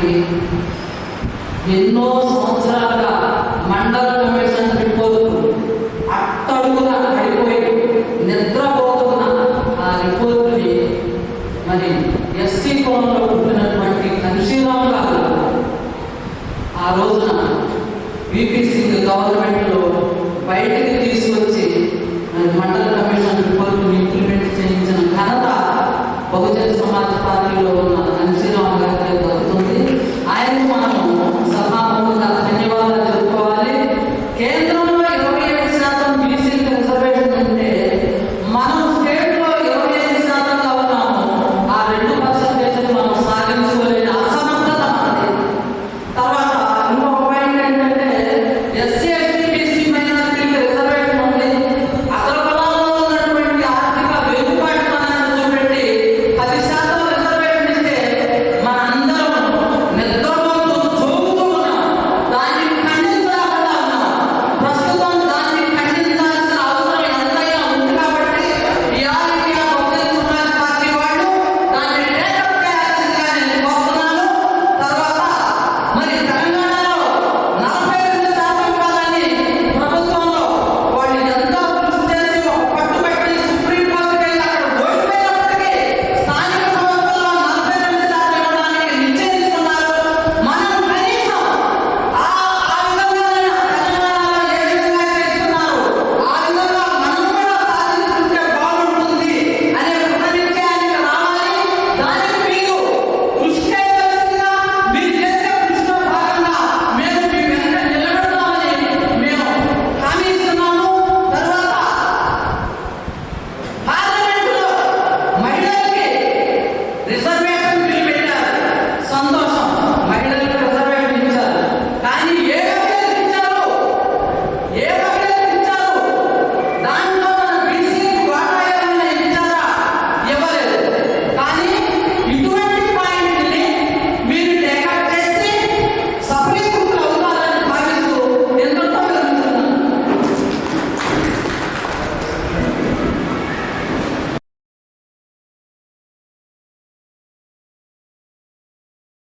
ఆయనకి ఎన్నో సంవత్సరాలుగా మండల కమిషన్ రిపోర్టు అట్టడుగున పడిపోయి నిద్రపోతున్న ఆ రిపోర్టుని మరి ఎస్సీ కోణంలో పుట్టినటువంటి కన్షీరామ్ గారు ఆ రోజున విపి సింగ్ గవర్నమెంట్లో బయటికి తీసుకొచ్చి మరి మండల కమిషన్ రిపోర్టుని ఇంప్లిమెంట్ చేయించిన ఘనత బహుజన సమాజ్ పార్టీలో